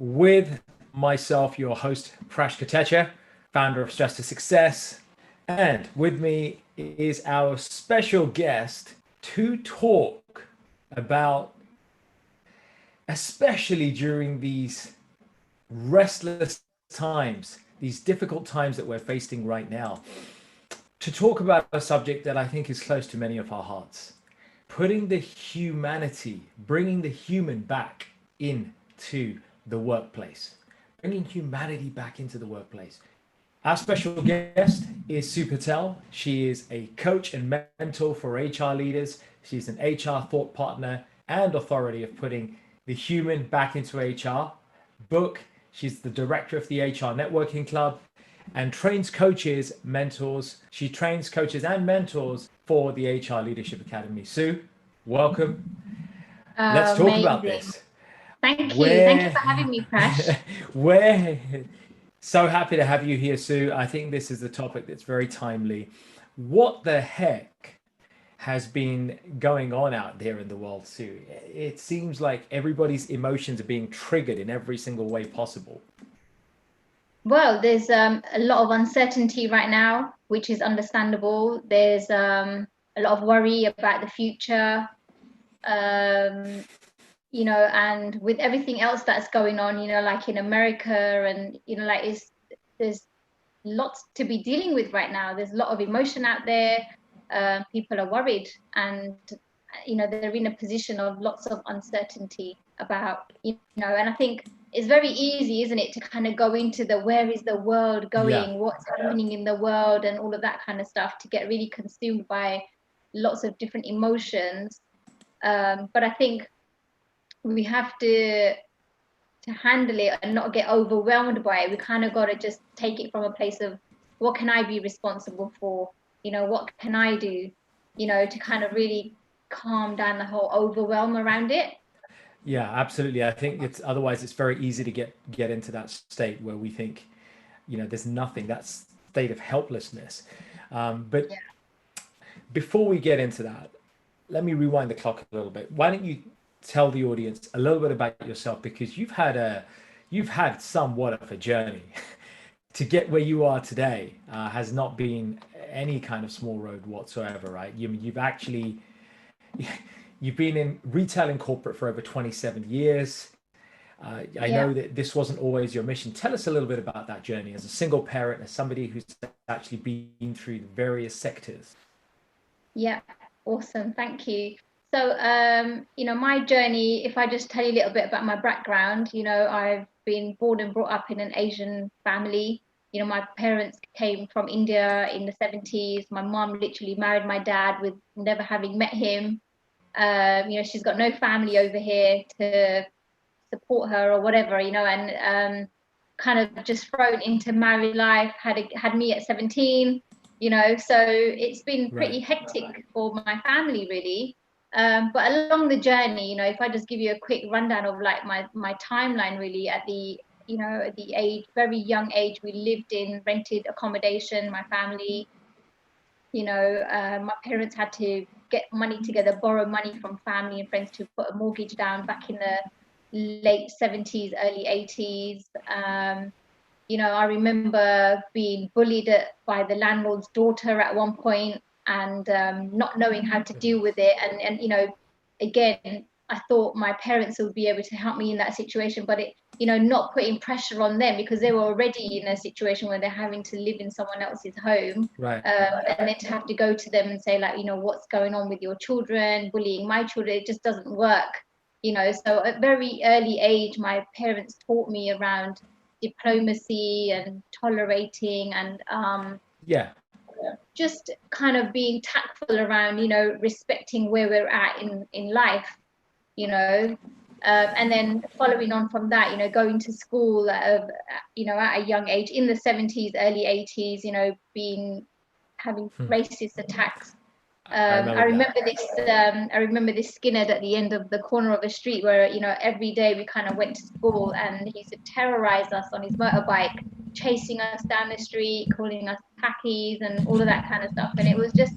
with myself, your host, Prash Katecha, founder of Stress to Success. And with me is our special guest to talk about, especially during these restless times, these difficult times that we're facing right now, to talk about a subject that I think is close to many of our hearts, putting the humanity, bringing the human back into the workplace, bringing humanity back into the workplace. Our special guest is Sue Patel. She is a coach and mentor for HR leaders. She's an HR thought partner and authority of putting the human back into HR. Book. She's the director of the HR Networking Club and trains coaches, mentors. She trains coaches and mentors for the HR Leadership Academy. Sue, welcome. Let's talk about Amazing. this. Thank you. Thank you Where, for having me, Prash. where, so happy to have you here, Sue. I think this is a topic that's very timely. What the heck has been going on out there in the world, Sue? It seems like everybody's emotions are being triggered in every single way possible. Well, there's a lot of uncertainty right now, which is understandable. There's a lot of worry about the future, um, and with everything else that's going on, like in America, and there's lots to be dealing with right now. There's a lot of emotion out there. People are worried, and they're in a position of lots of uncertainty about, and I think it's very easy, isn't it, to kind of go into the where is the world Yeah, going, what's happening in the world, and all of that kind of stuff, to get really consumed by lots of different emotions. But I think we have to handle it and not get overwhelmed by it. We kind of got to just take it from a place of, what can I be responsible for? What can I do? To kind of really calm down the whole overwhelm around it. yeah, absolutely. I think it's otherwise it's very easy to get into that state where we think, there's nothing, that state of helplessness. But Yeah. before we get into that, let me rewind the clock a little bit. Why don't you tell the audience a little bit about yourself, because you've had somewhat of a journey to get where you are today. Has not been any kind of small road whatsoever, right? You've actually you've been in retail and corporate for over 27 years. I Yeah. know that this wasn't always your mission. Tell us a little bit about that journey as a single parent, as somebody who's actually been through the various sectors. Yeah, awesome. Thank you. So, my journey, if I just tell you a little bit about my background, I've been born and brought up in an Asian family. My parents came from India in the 70s. My mom literally married my dad with never having met him. She's got no family over here to support her or whatever, and kind of just thrown into married life, had me at 17, so it's been Right. pretty hectic for my family, really. But along the journey, if I just give you a quick rundown of like my timeline, really, at the age, very young age, we lived in rented accommodation, my family. My parents had to get money together, borrow money from family and friends to put a mortgage down back in the late 70s, early 80s. I remember being bullied by the landlord's daughter at one point, and not knowing how to deal with it. And again, I thought my parents would be able to help me in that situation, but not putting pressure on them, because they were already in a situation where they're having to live in someone else's home. Right. And then to have to go to them and say, like, what's going on with your children, bullying my children, it just doesn't work. So at very early age, my parents taught me around diplomacy and tolerating, and Yeah. just kind of being tactful around, respecting where we're at in life, you know. And then following on from that, going to school at a young age in the 70s, early 80s, being having Hmm. racist attacks. I I remember that. remember this. I remember this skinhead at the end of the corner of a street where every day we kind of went to school, and he used to terrorize us on his motorbike, chasing us down the street, calling us packies and all of that kind of stuff. And it was just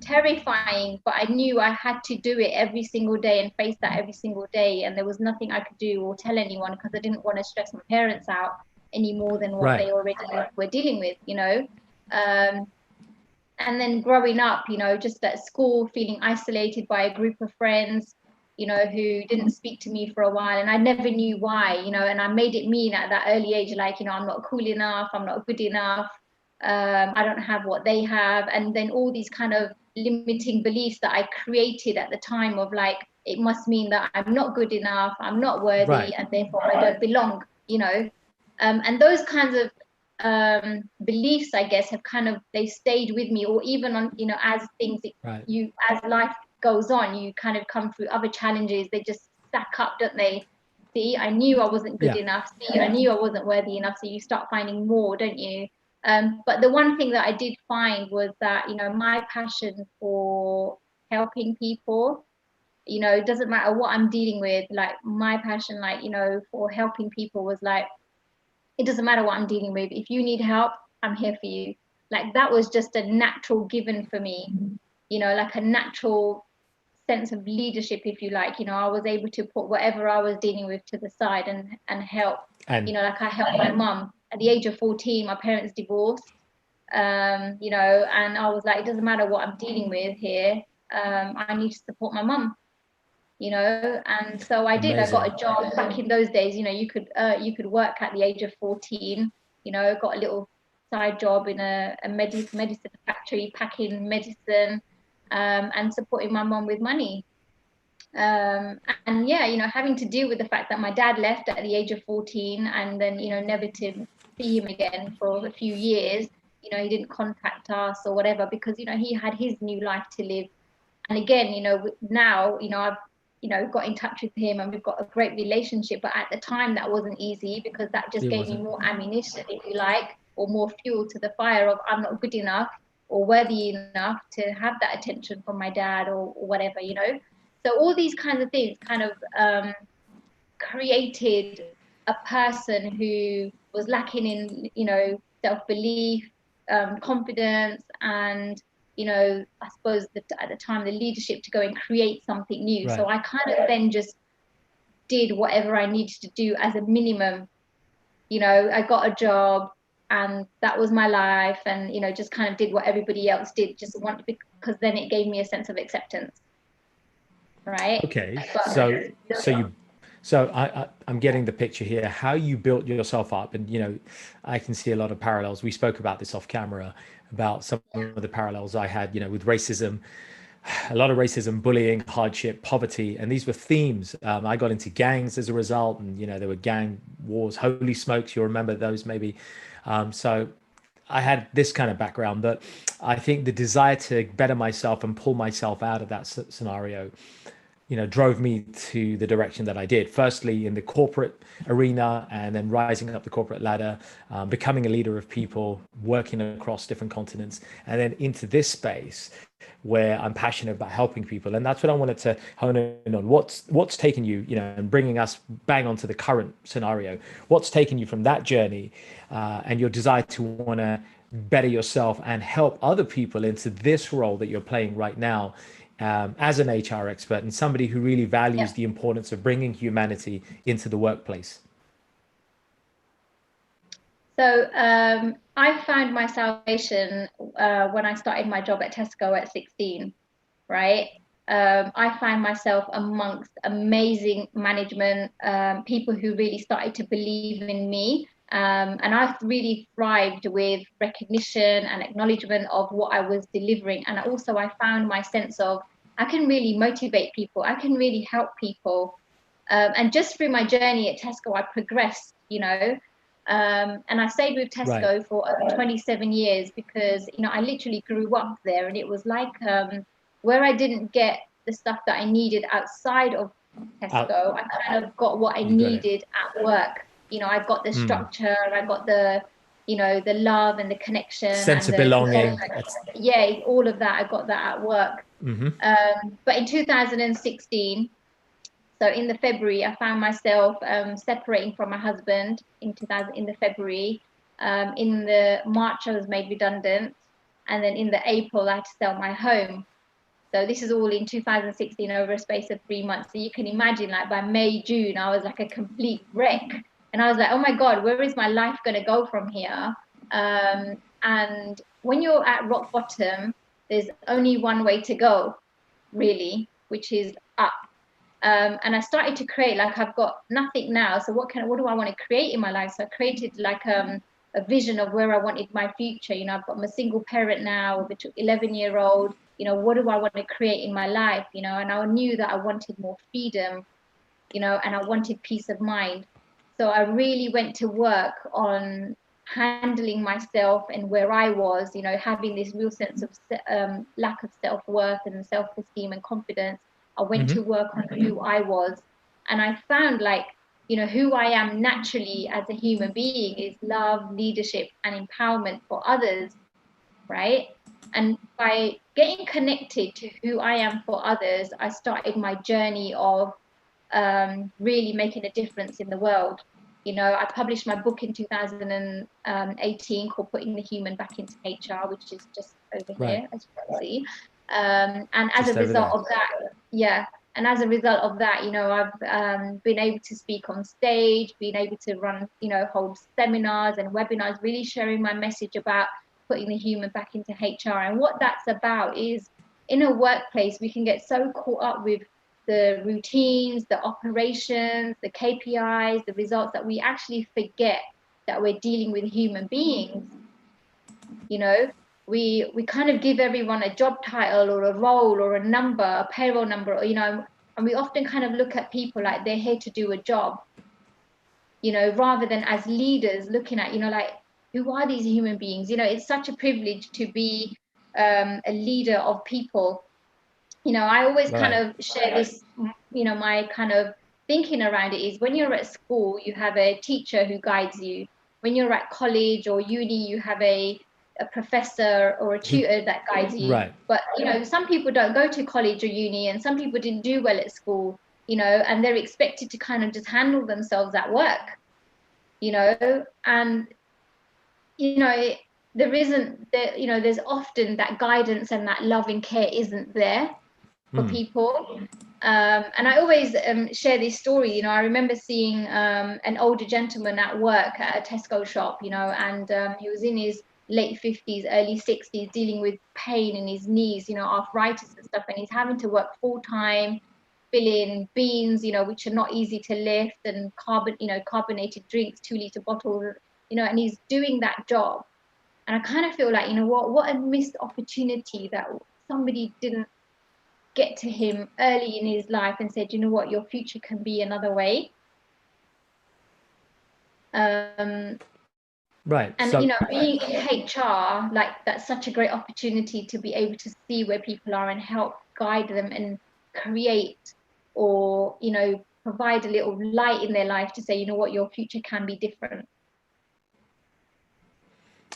terrifying, but I knew I had to do it every single day and face that every single day. And there was nothing I could do or tell anyone because I didn't want to stress my parents out any more than what Right. they already were dealing with, you know. Um, and then growing up, you know, just at school, feeling isolated by a group of friends, you know, who didn't speak to me for a while, and I never knew why, you know, and I made it mean at that early age, like, you know, I'm not cool enough, I'm not good enough, I don't have what they have, and then all these kind of limiting beliefs that I created at the time of like, it must mean that I'm not good enough, I'm not worthy, Right. and therefore I don't belong, you know. And those kinds of beliefs, I guess, have kind of, they stayed with me, or even on, you know, as things, Right. you, as life goes on, you kind of come through other challenges, they just stack up, don't they? See, I knew I wasn't good Yeah. enough. See, I knew I wasn't worthy enough. So you start finding more, don't you? But the one thing that I did find was that, you know, my passion for helping people, you know, it doesn't matter what I'm dealing with, like my passion, like, you know, for helping people was like, it doesn't matter what I'm dealing with. If you need help, I'm here for you. Like that was just a natural given for me, you know, like a natural sense of leadership, if you like. You know, I was able to put whatever I was dealing with to the side and help. You And know, like I helped my mum at the age of 14. My parents divorced, you know, and I was like, it doesn't matter what I'm dealing with here. I need to support my mum, you know. And so I did. I got amazing. a job back in those days. You know, you could work at the age of 14. You know, got a little side job in a medicine factory, packing medicine, and supporting my mom with money. And yeah, you know, having to deal with the fact that my dad left at the age of 14, and then, you know, never to see him again for a few years. You know, he didn't contact us or whatever because, you know, he had his new life to live. And again, you know, now, you know, I've, you know, got in touch with him and we've got a great relationship. But at the time, that wasn't easy because that just It gave me wasn't. more ammunition, if you like, or more fuel to the fire of I'm not good enough or worthy enough to have that attention from my dad or whatever, you know. So all these kinds of things kind of created a person who was lacking in, you know, self-belief, confidence, and, you know, I suppose at the time the leadership to go and create something new. So Right. I kind of then just did whatever I needed to do as a minimum. You know, I got a job and that was my life, and, you know, just kind of did what everybody else did, just want, because then it gave me a sense of acceptance, right? Okay. But So I'm getting the picture here. How you built yourself up, and I can see a lot of parallels. We spoke about this off camera about some of the parallels I had, with racism, a lot of racism, bullying, hardship, poverty, and these were themes. I got into gangs as a result, and there were gang wars. Holy smokes, you remember those maybe? So I had this kind of background, but I think the desire to better myself and pull myself out of that scenario, drove me to the direction that I did. Firstly, in the corporate arena, and then rising up the corporate ladder, becoming a leader of people, working across different continents, and then into this space where I'm passionate about helping people. And that's what I wanted to hone in on. What's taken you, and bringing us bang onto the current scenario. What's taken you from that journey, and your desire to want to better yourself and help other people into this role that you're playing right now, as an HR expert and somebody who really values yeah. the importance of bringing humanity into the workplace? So I found my salvation when I started my job at Tesco at 16, right? I find myself amongst amazing management, people who really started to believe in me. And I really thrived with recognition and acknowledgement of what I was delivering. And also, I found my sense of I can really motivate people, I can really help people. And just through my journey at Tesco, I progressed, you know. And I stayed with Right. Tesco for over 27 years because, you know, I literally grew up there, and it was like where I didn't get the stuff that I needed outside of Out. Tesco, I kind of got what I You got it. needed at work. You know, I got the Mm. structure, I got the, you know, the love and the connection Sense and of the belonging. That's. yeah, all of that. I got that at work. Mm-hmm. But in 2016, so in the February, I found myself separating from my husband in the February. In the March, I was made redundant, And then in the April, I had to sell my home. So this is all in 2016 over a space of 3 months. So you can imagine, like by May, June, I was like a complete wreck. And I was like, oh my God, where is my life going to go from here? And when you're at rock bottom, there's only one way to go, really, which is up. And I started to create, like, I've got nothing now, so what do I want to create in my life? So I created like a vision of where I wanted my future. You know, I'm a single parent now with an 11-year-old. You know, what do I want to create in my life? You know, and I knew that I wanted more freedom, you know, and I wanted peace of mind. So I really went to work on handling myself and where I was, you know, having this real sense of lack of self-worth and self-esteem and confidence. I went to work on who I was, and I found, like, you know, who I am naturally as a human being is love, leadership, and empowerment for others, right? And by getting connected to who I am for others, I started my journey of really making a difference in the world. You know, I published my book in 2018 called Putting the Human Back into HR, which is just over Right. here, as you can see. And as Just a over result there. of that, yeah, and as a result of that, you know, I've been able to speak on stage, been able to run, you know, hold seminars and webinars, really sharing my message about putting the human back into HR. And what that's about is, in a workplace, we can get so caught up with the routines, the operations, the KPIs, the results, that we actually forget that we're dealing with human beings. You know, we kind of give everyone a job title or a role or a number, a payroll number, or, you know, and we often kind of look at people like they're here to do a job, you know, rather than as leaders looking at, you know, like, who are these human beings? You know, it's such a privilege to be a leader of people. You know, I always kind Right. of share this, you know, my kind of thinking around it is, when you're at school, you have a teacher who guides you. When you're at college or uni, you have a professor or a Who? tutor that guides you. Right. But, you know, some people don't go to college or uni, and some people didn't do well at school, you know, and they're expected to kind of just handle themselves at work, you know, and, you know, there isn't, you know, there's often that guidance and that loving care isn't there for people. And I always share this story. You know, I remember seeing an older gentleman at work at a Tesco shop, you know, and he was in his late 50s, early 60s, dealing with pain in his knees, you know, arthritis and stuff, and he's having to work full time, filling beans, you know, which are not easy to lift, and carbonated drinks, 2-liter bottles, you know, and he's doing that job. And I kind of feel like, you know, what a missed opportunity that somebody didn't get to him early in his life and said, you know what, your future can be another way. Um, Right. and, you So know, being in HR, like, that's such a great opportunity to be able to see where people are and help guide them and create, or, you know, provide a little light in their life to say, you know what, your future can be different.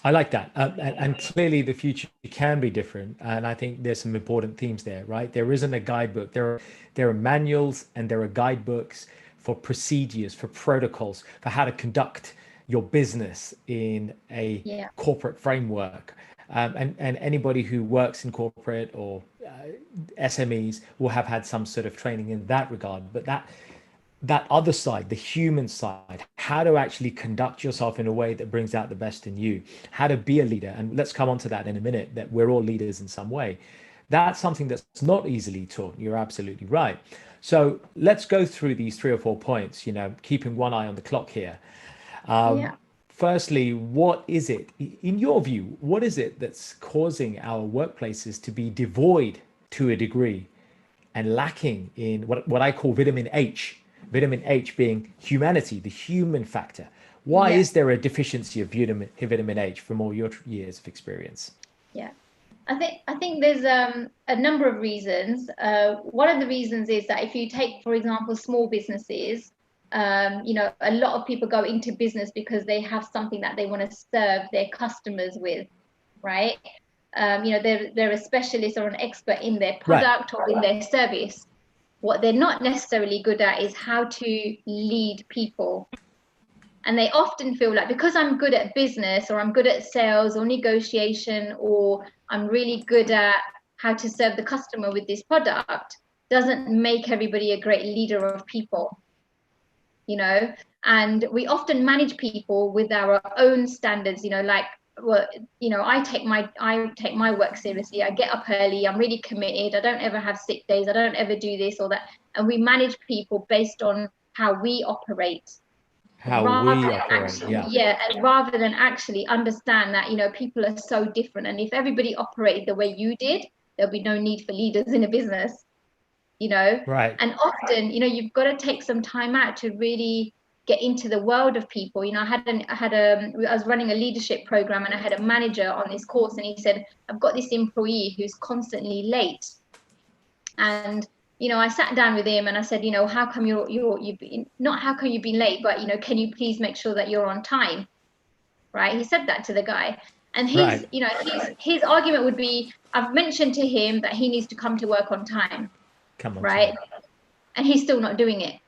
I like that. And clearly the future can be different. And I think there's some important themes there, right? There isn't a guidebook. There are manuals and there are guidebooks for procedures, for protocols, for how to conduct your business in a Yeah. corporate framework. And anybody who works in corporate or SMEs will have had some sort of training in that regard. But that other side, the human side, how to actually conduct yourself in a way that brings out the best in you, how to be a leader. And let's come on to that in a minute, that we're all leaders in some way. That's something that's not easily taught. You're absolutely right. So let's go through these 3 or 4 points, you know, keeping one eye on the clock here. Yeah. Firstly, what is it, in your view, what is it that's causing our workplaces to be devoid to a degree and lacking in what I call vitamin H, vitamin H being humanity, the human factor? Why Yeah. is there a deficiency of vitamin H from all your years of experience? Yeah. I think there's a number of reasons. One of the reasons is that if you take, for example, small businesses, you know, a lot of people go into business because they have something that they want to serve their customers with, right? You know, they're a specialist or an expert in their Right. product or in their service. What they're not necessarily good at is how to lead people, And they often feel like, because I'm good at business, or I'm good at sales or negotiation, or I'm really good at how to serve the customer with this product, doesn't make everybody a great leader of people, you know. And we often manage people with our own standards, you know, like, well, you know, I take my work seriously. I get up early, I'm really committed, I don't ever have sick days, I don't ever do this or that. And we manage people based on how we operate, How rather we than operate. actually, Yeah. yeah, and rather than actually understand that, you know, people are so different, and if everybody operated the way you did, there'll be no need for leaders in a business, you know. Right. And often, you know, you've got to take some time out to really get into the world of people. You know, I was running a leadership program, and I had a manager on this course, and he said, I've got this employee who's constantly late. And you know, I sat down with him and I said, you know, how come you've been, not how come you've been late, but, you know, can you please make sure that you're on time? Right? He said that to the guy. And Right. you know, his argument would be, I've mentioned to him that he needs to come to work on time, Come on right? time. And he's still not doing it,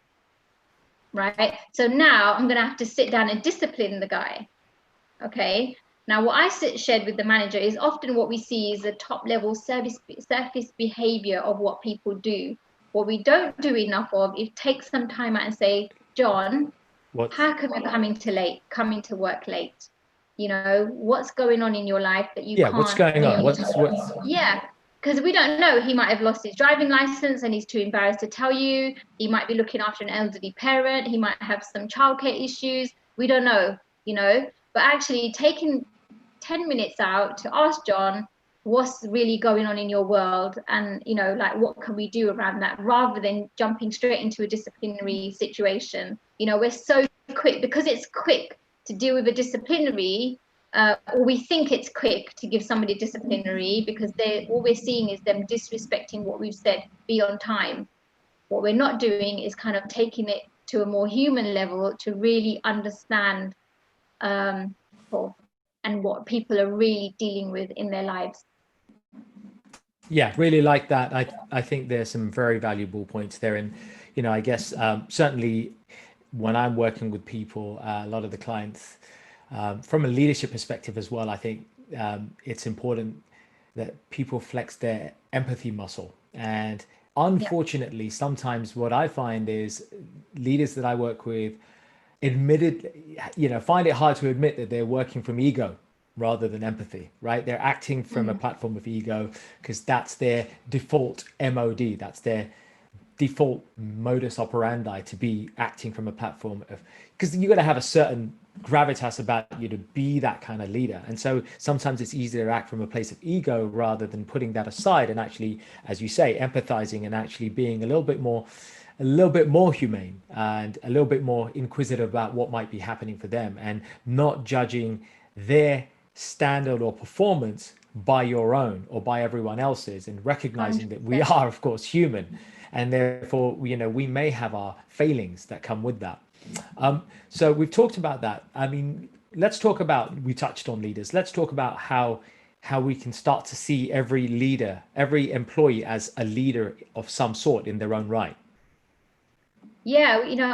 right? So now I'm going to have to sit down and discipline the guy. Okay. Now, what I shared with the manager is often what we see is the top level surface behavior of what people do. What we don't do enough of is take some time out and say, John, What? how come you're coming to work late? You know, what's going on in your life that you Yeah. What's can't going on? really, What's yeah, because we don't know. He might have lost his driving license and he's too embarrassed to tell you. He might be looking after an elderly parent. He might have some childcare issues. We don't know, you know. But actually taking 10 minutes out to ask John what's really going on in your world, and, you know, like, what can we do around that, rather than jumping straight into a disciplinary situation. You know, we're so quick, because it's quick to deal with a disciplinary, or we think it's quick to give somebody disciplinary, because all we're seeing is them disrespecting what we've said, be on time. What we're not doing is kind of taking it to a more human level to really understand, people, and what people are really dealing with in their lives. Yeah, really like that. I think there's some very valuable points there, and you know, I guess certainly when I'm working with people, a lot of the clients, from a leadership perspective as well, I think it's important that people flex their empathy muscle. And Yeah. unfortunately, sometimes what I find is leaders that I work with admitted, you know, find it hard to admit that they're working from ego rather than empathy, right? They're acting from a Mm. platform of ego because that's their default MOD, that's their default modus operandi, to be acting from a platform of, because you got to have a certain gravitas about you to be that kind of leader. And so sometimes it's easier to act from a place of ego rather than putting that aside and actually, as you say, empathizing and actually being a little bit more humane and a little bit more inquisitive about what might be happening for them, and not judging their standard or performance by your own or by everyone else's, and recognizing that we 100%. are of course human, and therefore, you know, we may have our failings that come with that. So we've talked about that. I mean, let's talk about, we touched on leaders, let's talk about how we can start to see every leader, every employee as a leader of some sort in their own right. Yeah, you know,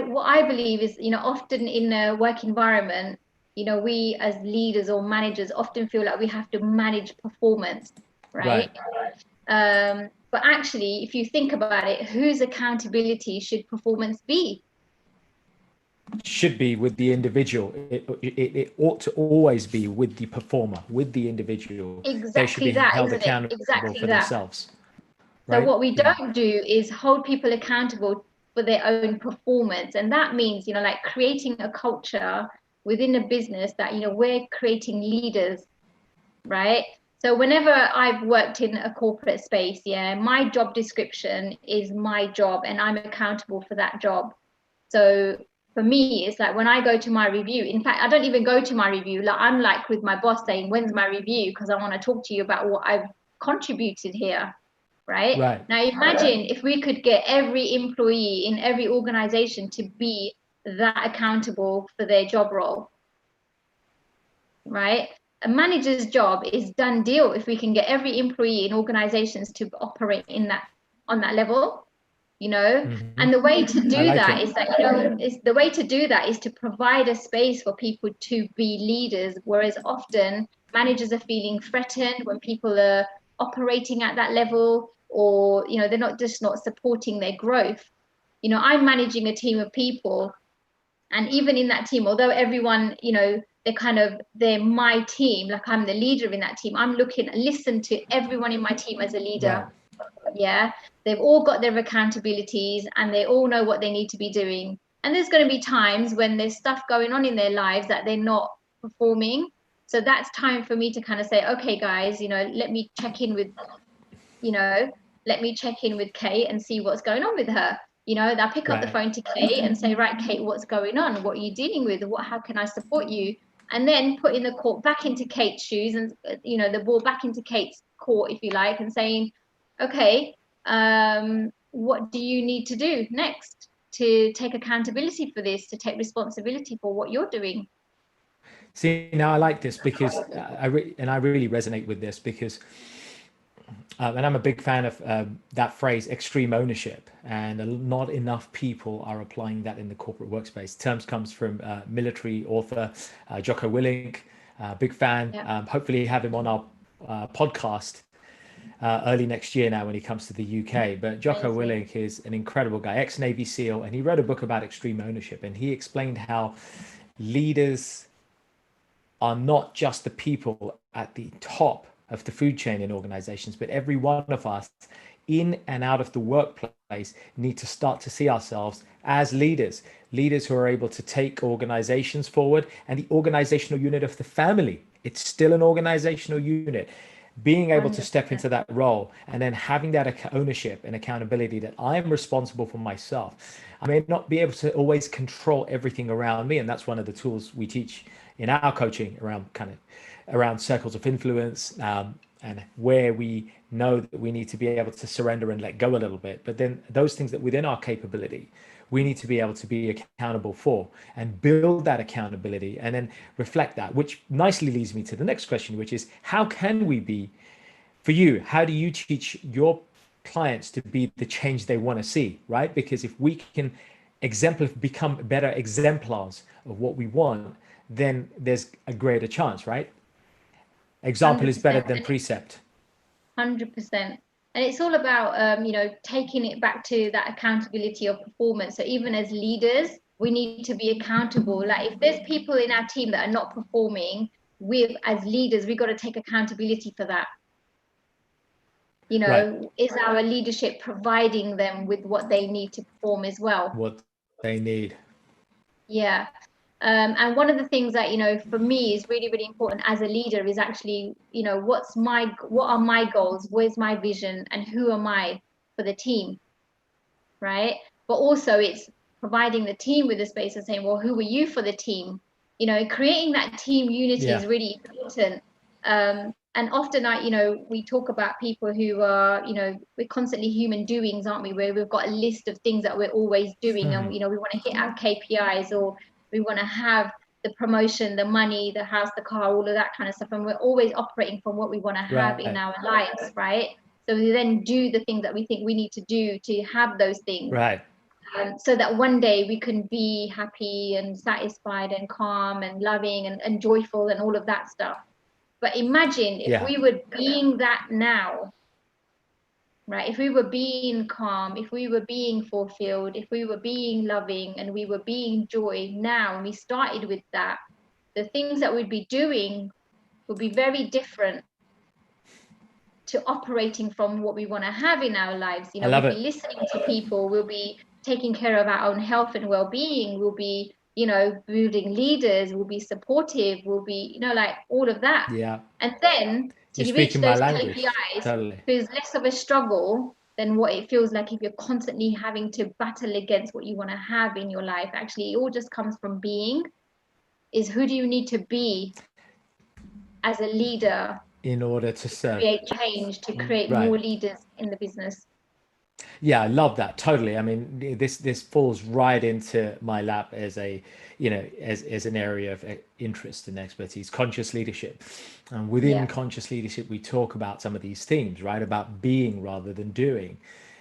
what I believe is, you know, often in a work environment, you know, we as leaders or managers often feel like we have to manage performance, Right. right? But actually, if you think about it, whose accountability should performance be? Should be with the individual. It ought to always be with the performer, with the individual. They should be Exactly that, held isn't it? accountable Exactly for that. themselves, So right? what we Yeah. don't do is hold people accountable for their own performance. And that means, you know, like creating a culture within a business that, you know, we're creating leaders, right? So whenever I've worked in a corporate space, yeah, my job description is my job and I'm accountable for that job. So for me, it's like when I go to my review, in fact, I don't even go to my review. Like, I'm like with my boss saying, when's my review? Because I want to talk to you about what I've contributed here, right? Right. Now imagine if we could get every employee in every organization to be that accountable for their job role, right? A manager's job is done deal if we can get every employee in organizations to operate in that, on that level. you know. Hmm. And the way to I do like that it. is that, you know, is the way to do that is to provide a space for people to be leaders, whereas often managers are feeling threatened when people are operating at that level, or, you know, they're not supporting their growth. You know, I'm managing a team of people, and even in that team, although everyone, you know, they're my team, like I'm the leader in that team, I'm listen to everyone in my team as a leader. Right. Yeah, they've all got their accountabilities and they all know what they need to be doing. And there's going to be times when there's stuff going on in their lives that they're not performing. So that's time for me to kind of say, okay, guys, you know, you know, let me check in with Kate and see what's going on with her. You know, they'll pick up the Right. phone to Kate and say, right, Kate, what's going on? What are you dealing with? How can I support you? And then putting the court back into Kate's shoes, and, you know, the ball back into Kate's court, if you like, and saying, okay, what do you need to do next to take accountability for this, to take responsibility for what you're doing? See, now I like this because I really resonate with this because, and I'm a big fan of that phrase, extreme ownership, and not enough people are applying that in the corporate workspace. Terms comes from military author Jocko Willink, big fan. Yeah, Hopefully, have him on our podcast early next year now when he comes to the UK. But Jocko amazing. Willink is an incredible guy, ex-Navy SEAL, and he wrote a book about extreme ownership. And he explained how leaders are not just the people at the top of the food chain in organizations, but every one of us in and out of the workplace need to start to see ourselves as leaders, leaders who are able to take organizations forward, and the organizational unit of the family. It's still an organizational unit. Being able to step 100%. into that role and then having that ownership and accountability that I am responsible for myself. I may not be able to always control everything around me, and that's one of the tools we teach in our coaching around around circles of influence, and where we know that we need to be able to surrender and let go a little bit. But then those things that within our capability, we need to be able to be accountable for and build that accountability and then reflect that, which nicely leads me to the next question, which is how can we be, for you, how do you teach your clients to be the change they want to see, right? Because if we can become better exemplars of what we want, then there's a greater chance, right? Example is better 100%. than precept. 100%. And it's all about, you know, taking it back to that accountability of performance. So even as leaders, we need to be accountable. Like if there's people in our team that are not performing, as leaders, we've got to take accountability for that. You Right. know, is our leadership providing them with what they need to perform as well? What they need. Yeah. And one of the things that, you know, for me is really, really important as a leader is actually, you know, what are my goals? Where's my vision? And who am I for the team? Right. But also it's providing the team with the space of saying, well, who are you for the team? You know, creating that team unity Yeah. is really important. And often you know, we talk about people who are, you know, we're constantly human doings, aren't we? Where we've got a list of things that we're always doing, and, you know, we want to hit our KPIs, or we want to have the promotion, the money, the house, the car, all of that kind of stuff. And we're always operating from what we want to have in Right. our lives, right? So we then do the things that we think we need to do to have those things, Right. so that one day we can be happy and satisfied and calm and loving and joyful and all of that stuff. But imagine if Yeah. we were being that now, right? If we were being calm, if we were being fulfilled, if we were being loving and we were being joy now, and we started with that, the things that we'd be doing would be very different to operating from what we want to have in our lives. You I know, love we'd be it. listening to people, we'll be taking care of our own health and well-being, we'll be, you know, building leaders, we'll be supportive, we'll be, you know, like all of that. Yeah. And then You're to reach speaking my those language. KPIs Totally. feels less of a struggle than what it feels like if you're constantly having to battle against what you want to have in your life. Actually, it all just comes from being. Is who do you need to be as a leader In order to to serve. create change, to create Right. more leaders in the business? Yeah, I love that totally. I mean, this falls right into my lap as a, as an area of interest and expertise, conscious leadership. And within Yeah, conscious leadership, we talk about some of these themes, right? About being rather than doing.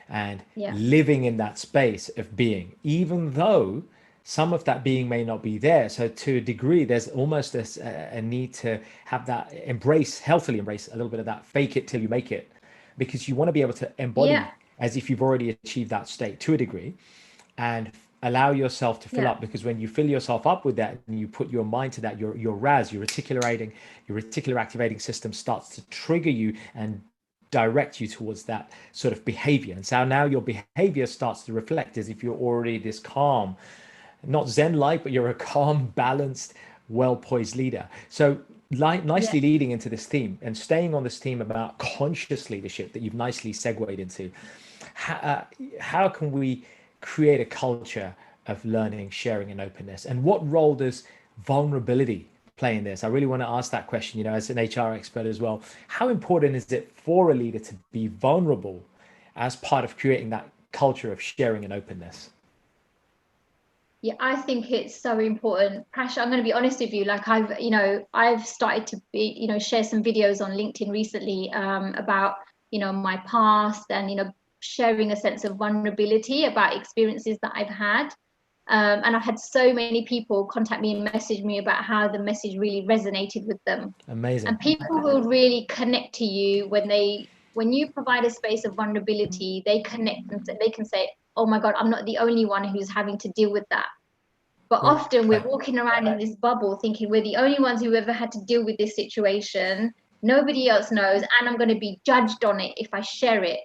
and Yeah. living in that space of being, even though some of that being may not be there. So to a degree, there's almost a need to have that embrace, healthily embrace a little bit of that fake it till you make it, because you want to be able to Yeah. embody as if you've already achieved that state to a degree, and allow yourself to fill Yeah. up, because when you fill yourself up with that and you put your mind to that, your RAS, your reticular activating system starts to trigger you and direct you towards that sort of behavior. And so now your behavior starts to reflect as if you're already this calm, not Zen like, but you're a calm, balanced, well poised leader. So, Yeah. nicely leading into this theme and staying on this theme about conscious leadership that you've nicely segued into, how, how can we create a culture of learning, sharing, and openness? And what role does vulnerability play in this? I really want to ask that question, as an HR expert as well. How important is it for a leader to be vulnerable as part of creating that culture of sharing and openness? Yeah, I think it's so important. Prash, I'm going to be honest with you. Like I've started to share some videos on LinkedIn recently about, my past and, sharing a sense of vulnerability about experiences that I've had. And I've had so many people contact me and message me about how the message really resonated with them. Amazing. And people will really connect to you when you provide a space of vulnerability, they connect and they can say, oh my God, I'm not the only one who's having to deal with that. But Right. often we're walking around in this bubble thinking we're the only ones who ever had to deal with this situation. Nobody else knows, and I'm going to be judged on it if I share it.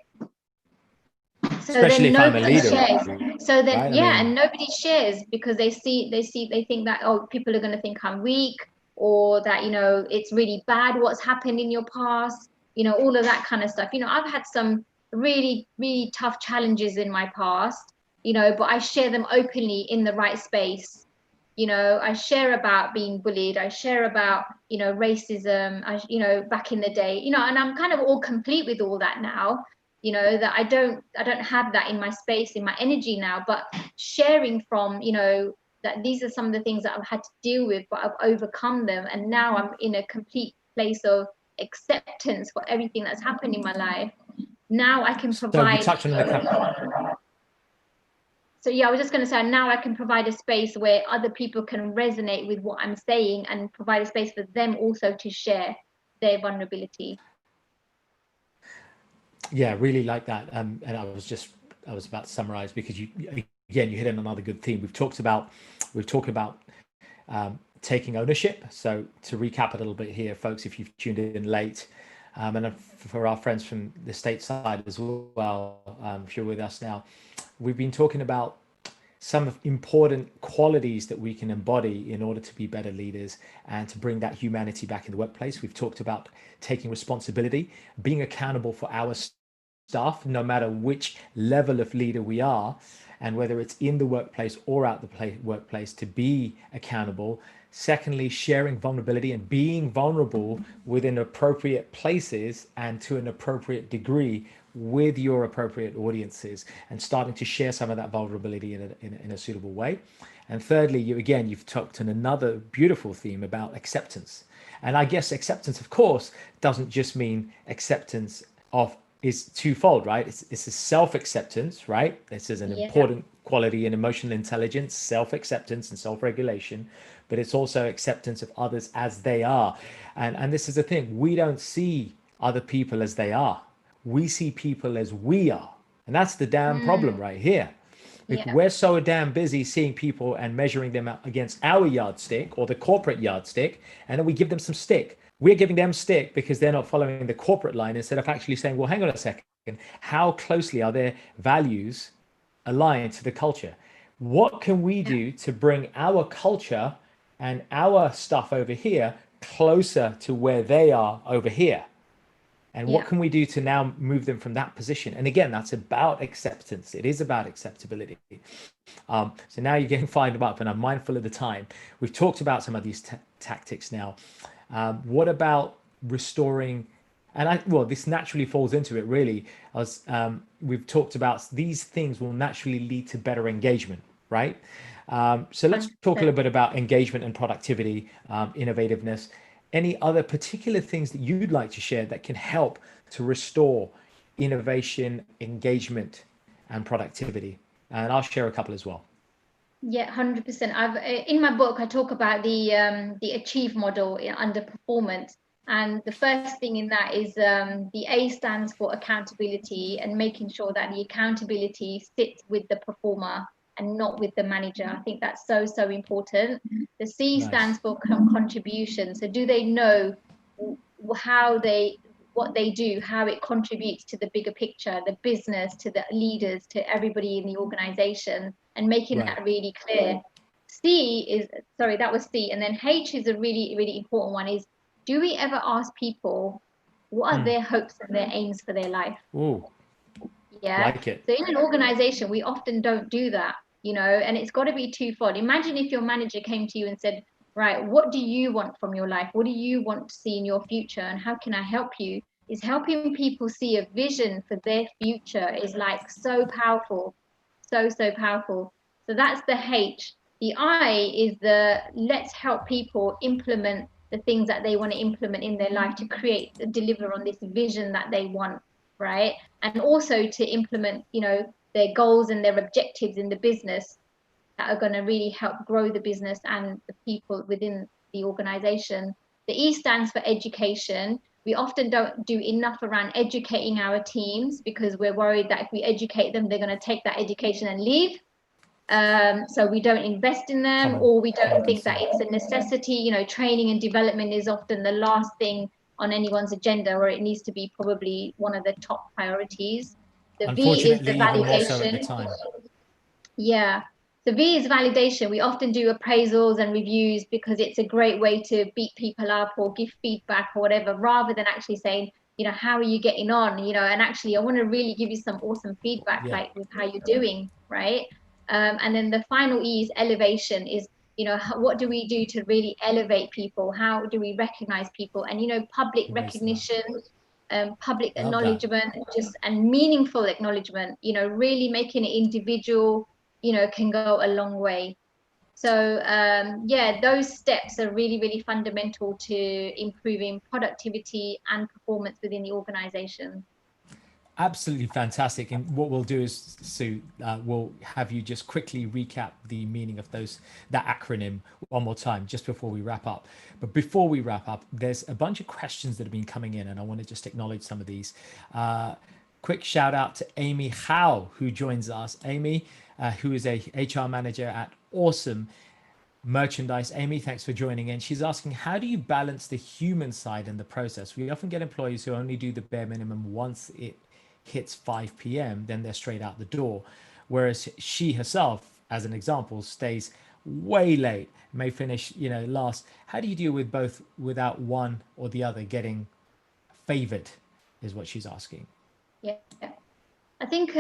So Especially then if I'm a nobody leader, shares. So then, right? I yeah, mean, and nobody shares because they think that, oh, people are going to think I'm weak, or that, it's really bad what's happened in your past, all of that kind of stuff. I've had some really, really tough challenges in my past, but I share them openly in the right space. I share about being bullied. I share about, racism, back in the day, and I'm kind of all complete with all that now, that I don't have that in my space, in my energy now, but sharing from, that these are some of the things that I've had to deal with, but I've overcome them. And now I'm in a complete place of acceptance for everything that's happened in my life. Now I can so we provide. touched on the So yeah, I was just going to say, now I can provide a space where other people can resonate with what I'm saying and provide a space for them also to share their vulnerability. yeah, really like that. And I was about to summarize, because you hit on another good theme. We've talked about taking ownership. So to recap a little bit here, folks, if you've tuned in late, and for our friends from the stateside as well, if you're with us now, we've been talking about some important qualities that we can embody in order to be better leaders and to bring that humanity back in the workplace. We've talked about taking responsibility, being accountable for our stuff, no matter which level of leader we are, and whether it's in the workplace or out the workplace, to be accountable. Secondly, sharing vulnerability and being vulnerable within appropriate places and to an appropriate degree with your appropriate audiences, and starting to share some of that vulnerability in a suitable way. And thirdly, you've talked on another beautiful theme about acceptance. And I guess acceptance, of course, doesn't just mean acceptance of, is twofold, right? It's a self-acceptance, right? This is an Yeah, important quality in emotional intelligence, self-acceptance and self-regulation, but it's also acceptance of others as they are. And this is the thing, we don't see other people as they are. We see people as we are. And that's the damn problem right here. Like, yeah, we're so damn busy seeing people and measuring them against our yardstick or the corporate yardstick, and then we give them some stick. We're giving them stick because they're not following the corporate line, instead of actually saying, well, hang on a second, how closely are their values aligned to the culture? What can we yeah, do to bring our culture and our stuff over here closer to where they are over here? And what yeah, can we do to now move them from that position? And again, that's about acceptance. It is about acceptability. So now you're getting fired up, and I'm mindful of the time. We've talked about some of these tactics now. What about restoring? And this naturally falls into it, really. As we've talked about, these things will naturally lead to better engagement, right? So let's talk a 100%. little bit about engagement and productivity, innovativeness. Any other particular things that you'd like to share that can help to restore innovation, engagement, and productivity. And I'll share a couple as well. Yeah, 100%. I've in my book I talk about the achieve model under performance, and the first thing in that is the A stands for accountability, and making sure that the accountability sits with the performer and not with the manager. I think that's so, so important. The C Nice. stands for contribution. So do they know how they what they do, how it contributes to the bigger picture, the business, to the leaders, to everybody in the organization, and making Right. that really clear. C is, sorry, that was C. And then H is a really, really important one is, do we ever ask people what are Mm. their hopes and their aims for their life? Ooh, Yeah. like it. So in an organization, we often don't do that, and it's got to be twofold. Imagine if your manager came to you and said, right, what do you want from your life? What do you want to see in your future? And how can I help you? Is helping people see a vision for their future is like so powerful, so, so powerful. So that's the H. The I is the let's help people implement the things that they want to implement in their life to create, deliver on this vision that they want, right? And also to implement, their goals and their objectives in the business that are going to really help grow the business and the people within the organization. The E stands for education. We often don't do enough around educating our teams because we're worried that if we educate them, they're going to take that education and leave. So we don't invest in them, Common, or we don't common think that concern. it's a necessity. Training and development is often the last thing on anyone's agenda, or it needs to be probably one of the top priorities. The V is the Unfortunately, even more so at the validation. time. Yeah. So V is validation. We often do appraisals and reviews because it's a great way to beat people up or give feedback or whatever, rather than actually saying, how are you getting on? And actually, I want to really give you some awesome feedback, Yeah, like with how you're doing, right? And then the final E is elevation, is, what do we do to really elevate people? How do we recognize people? And, public raise them up. recognition, public Love that. acknowledgement, just and meaningful acknowledgement, really making it individual, can go a long way. So yeah, those steps are really, really fundamental to improving productivity and performance within the organization. Absolutely fantastic. And what we'll do is, Sue, we'll have you just quickly recap the meaning of that acronym one more time, just before we wrap up. But before we wrap up, there's a bunch of questions that have been coming in, and I want to just acknowledge some of these. Quick shout out to Amy Howe, who joins us. Amy, who is a HR manager at Awesome Merchandise. Amy, thanks for joining in. She's asking, how do you balance the human side in the process? We often get employees who only do the bare minimum once it hits 5 p.m., then they're straight out the door. Whereas she herself, as an example, stays way late, may finish, last. How do you deal with both without one or the other getting favored, is what she's asking. Yeah. I think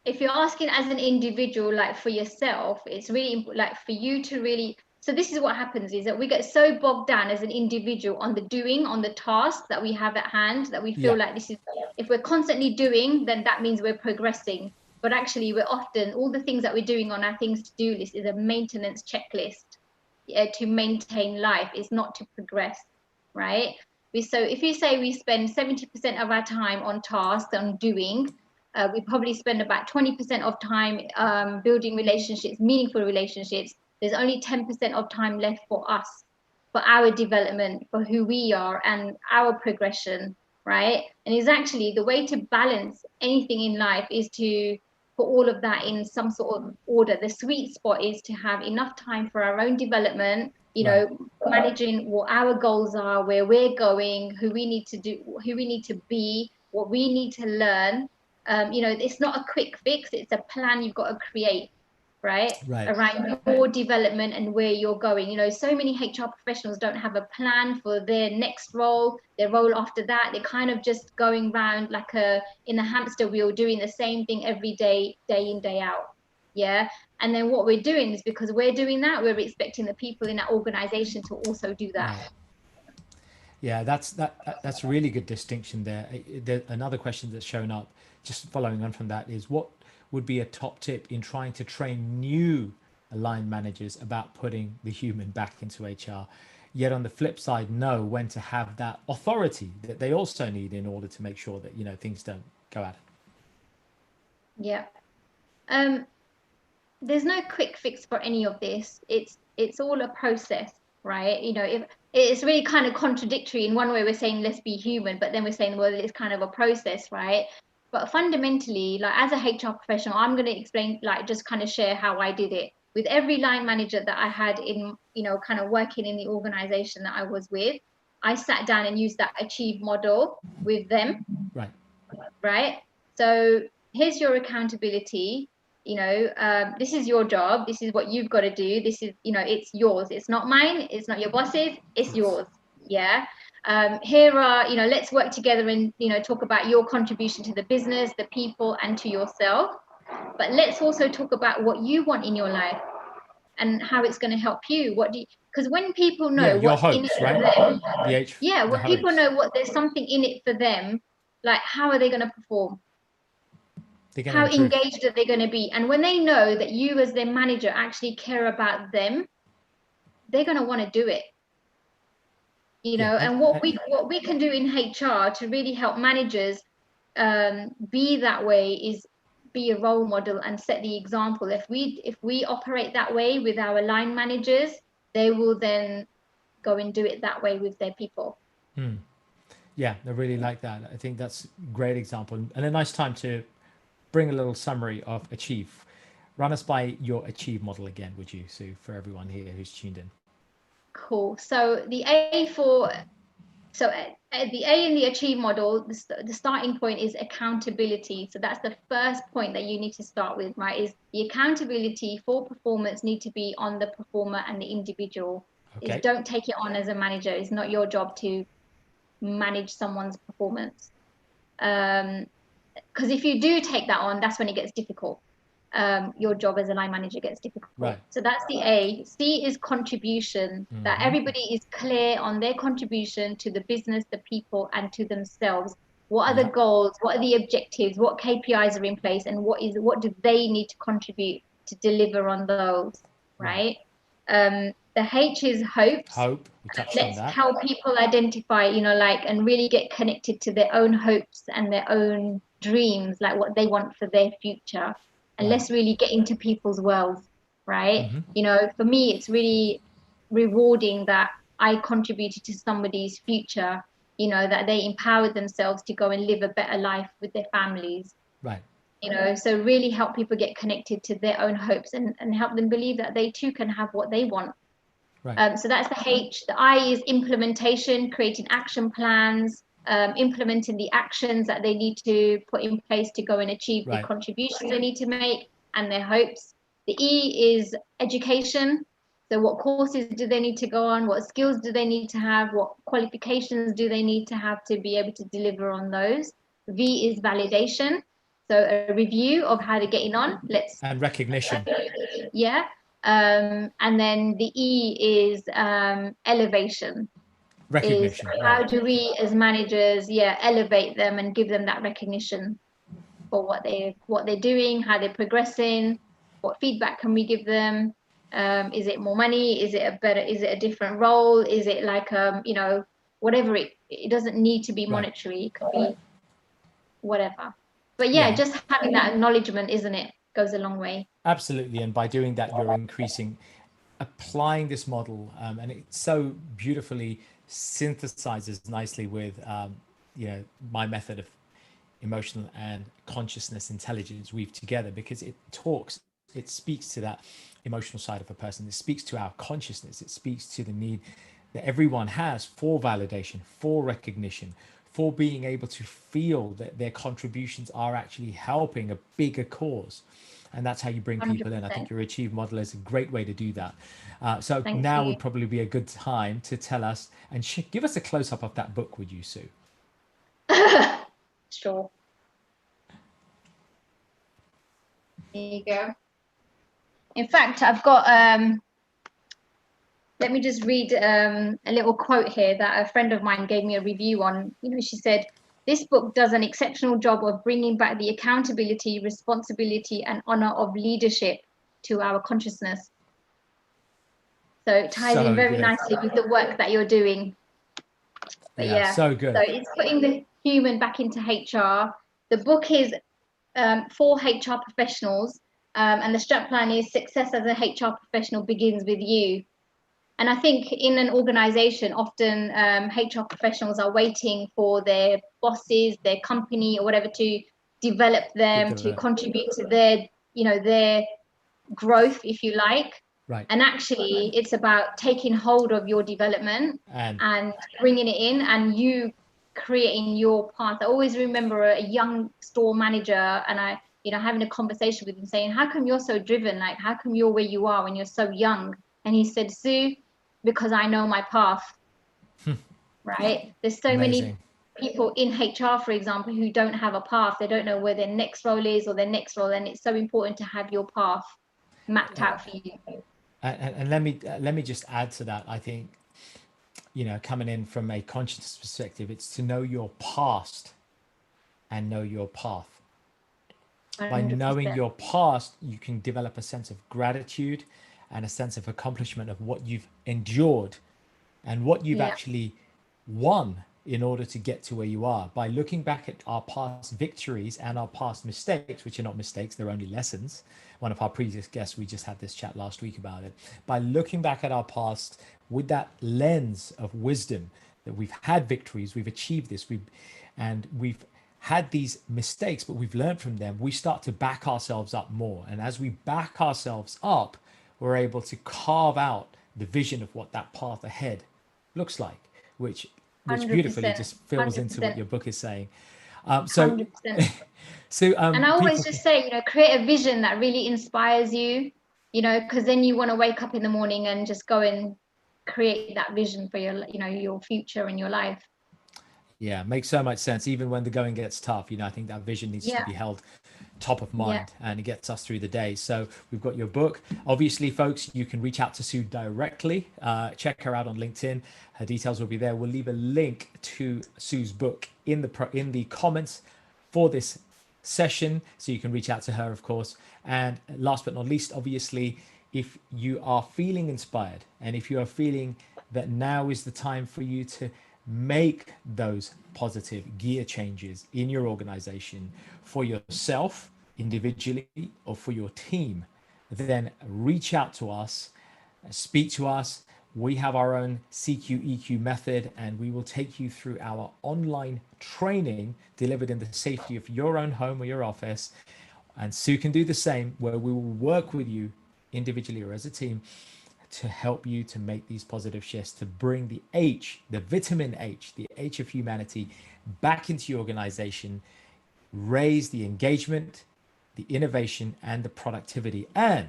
if you're asking as an individual, like for yourself, it's really like for you to really. So this is what happens is that we get so bogged down as an individual on the doing, on the task that we have at hand, that we feel Yeah, like this is, if we're constantly doing, then that means we're progressing. But actually, we're often, all the things that we're doing on our things to do list is a maintenance checklist, to maintain life, is not to progress, right? So if you say we spend 70% of our time on tasks, on doing, we probably spend about 20% of time building relationships, meaningful relationships. There's only 10% of time left for us, for our development, for who we are and our progression, right? And it's actually the way to balance anything in life is to put all of that in some sort of order. The sweet spot is to have enough time for our own development, right, managing what our goals are, where we're going, who we need to do, who we need to be, what we need to learn. It's not a quick fix, it's a plan you've got to create, right? right. Around your development and where you're going. So many HR professionals don't have a plan for their next role, their role after that. They're kind of just going around like in a hamster wheel, doing the same thing every day, day in, day out. Yeah. And then what we're doing is, because we're doing that, we're expecting the people in that organization to also do that. Right. Yeah, that's a really good distinction there. Another question that's shown up, just following on from that, is what would be a top tip in trying to train new line managers about putting the human back into HR? Yet on the flip side, know when to have that authority that they also need in order to make sure that things don't go out. Yeah. There's no quick fix for any of this. It's all a process, right? You know, if it's really kind of contradictory. In one way we're saying let's be human, but then we're saying, well, it's kind of a process, right? But fundamentally, like as a HR professional, I'm going to explain, like just kind of share how I did it with every line manager that I had in, you know, kind of working in the organization that I was with. I sat down and used that achieve model with them, Right. right? So here's your accountability. You know, this is your job. This is what you've got to do. This is, you know, it's yours. It's not mine. It's not your boss's. It's Yes. yours. Yeah. Here are, you know, let's work together and, you know, talk about your contribution to the business, the people, and to yourself. But let's also talk about what you want in your life and how it's going to help you. What do you, because when people Yeah, know your what's in it hopes, for right? them, yeah, The when people hopes. know what there's something in it for them, like how are they going to perform? They're going to How improve. engaged are they going to be? And when they know that you as their manager actually care about them, they're going to want to do it. You Yeah, know, and what we can do in HR to really help managers be that way is be a role model and set the example. If we operate that way with our line managers, they will then go and do it that way with their people. yeah, I really like that. I think that's a great example and a nice time to bring a little summary of Achieve. Run us by your Achieve model again, would you, Sue, for everyone here who's tuned in? Cool. So the A for so the A in the achieve model, the starting point is accountability. So that's the first point that you need to start with, right? Is the accountability for performance need to be on the performer and the individual. Is Okay. don't take it on as a manager. It's not your job to manage someone's performance. Because if you do take that on, that's when it gets difficult. Your job as a line manager gets difficult. Right. So that's the A. C is contribution, that Mm-hmm. everybody is clear on their contribution to the business, the people, and to themselves. What are the Yeah. goals? What are the objectives? What KPIs are in place? And what do they need to contribute to deliver on those? Right. Right. The H is hopes. Hope. We touched on Let's that. help people identify, you know, like, and really get connected to their own hopes and their own dreams, like what they want for their future. And Right. let's really get into people's worlds, right? Mm-hmm. You know, for me, it's really rewarding that I contributed to somebody's future, you know, that they empowered themselves to go and live a better life with their families, Right. you know. So really help people get connected to their own hopes and help them believe that they too can have what they want. Right. So that's the H. The I is implementation, creating action plans, implementing the actions that they need to put in place to go and achieve the Right. contributions they need to make and their hopes. The E is education. So what courses do they need to go on? What skills do they need to have? What qualifications do they need to have to be able to deliver on those? V is validation. So a review of how they're getting on. Let's, And recognition. yeah. And then the E is elevation. Is Recognition. how Right. do we as managers, yeah, elevate them and give them that recognition for what they're doing, how they're progressing, what feedback can we give them? Is it more money? Is it a different role? Is it like you know, whatever it doesn't need to be Right. monetary, it could be whatever. But yeah, Yeah. just having that acknowledgement, isn't it, goes a long way. Absolutely. And by doing that, you're increasing, applying this model, and it so beautifully synthesizes nicely with, my method of emotional and consciousness intelligence weaved together because it speaks to that emotional side of a person. It speaks to our consciousness. It speaks to the need that everyone has for validation, for recognition, for being able to feel that their contributions are actually helping a bigger cause. And that's how you bring people in. I think 100%. your Achieve model is a great way to do that. So Thank now you. would probably be a good time to tell us and give us a close up of that book, would you, Sue? Sure. There you go. In fact, I've got let me just read a little quote here that a friend of mine gave me a review on. You know, she said, "This book does an exceptional job of bringing back the accountability, responsibility, and honor of leadership to our consciousness." So it ties in So very good. nicely with the work that you're doing. But Yeah, yeah, so so good. it's putting the human back into HR. The book is for HR professionals. And the strap line is success as a HR professional begins with you. And I think in an organization, often HR professionals are waiting for their bosses, their company, or whatever to develop them, to contribute to their, their growth, if you like. Right. And actually, it's about taking hold of your development and bringing it in, and you creating your path. I always remember a young store manager, and I, having a conversation with him saying, how come you're so driven? Like, how come you're where you are when you're so young? And he said, Sue, because I know my path. Right? There's so many people in HR, for example, who don't have a path. They don't know where their next role is or their next role. And it's so important to have your path mapped out for you. And let me just add to that. I think, coming in from a conscious perspective, it's to know your past and know your path. 100%. By knowing your past, you can develop a sense of gratitude and a sense of accomplishment of what you've endured and what you've actually won in order to get to where you are. By looking back at our past victories and our past mistakes, which are not mistakes, they're only lessons. One of our previous guests, we just had this chat last week about it. By looking back at our past with that lens of wisdom, that we've had victories, we've achieved this, we've had these mistakes, but we've learned from them, we start to back ourselves up more. And as we back ourselves up, we're able to carve out the vision of what that path ahead looks like, which beautifully just fills 100%. Into what your book is saying. So, 100%. And I always just say, create a vision that really inspires you, because then you want to wake up in the morning and just go and create that vision for your, your future and your life. Yeah, makes so much sense. Even when the going gets tough, I think that vision needs to be held top of mind and it gets us through the day. So we've got your book. Obviously, folks, you can reach out to Sue directly. Check her out on LinkedIn. Her details will be there. We'll leave a link to Sue's book in the comments for this session, so you can reach out to her, of course. And last but not least, obviously, if you are feeling inspired and if you are feeling that now is the time for you to make those positive gear changes in your organization for yourself individually or for your team, then reach out to us, speak to us. We have our own CQ/EQ method, and we will take you through our online training delivered in the safety of your own home or your office. And Sue can do the same, where we will work with you individually or as a team to help you to make these positive shifts, to bring the H, the vitamin H, the H of humanity back into your organization, raise the engagement, the innovation, and the productivity, and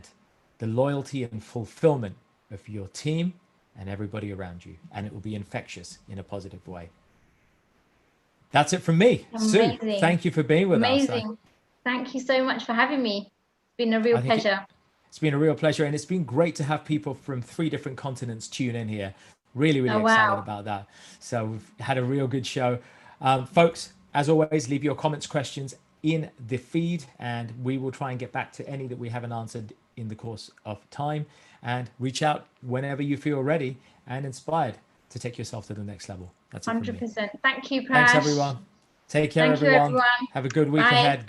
the loyalty and fulfillment of your team and everybody around you. And it will be infectious in a positive way. That's it from me. Amazing. Sue, thank you for being with us. Amazing. Thank you so much for having me. It's been a real pleasure. It's been a real pleasure, and it's been great to have people from 3 different continents tune in here. Really excited about that. So we've had a real good show. Folks, as always, leave your comments, questions in the feed, and we will try and get back to any that we haven't answered in the course of time. And reach out whenever you feel ready and inspired to take yourself to the next level. That's it. 100%. Thank you, Prash. Thanks, everyone. Take care, everyone. Have a good week ahead. Good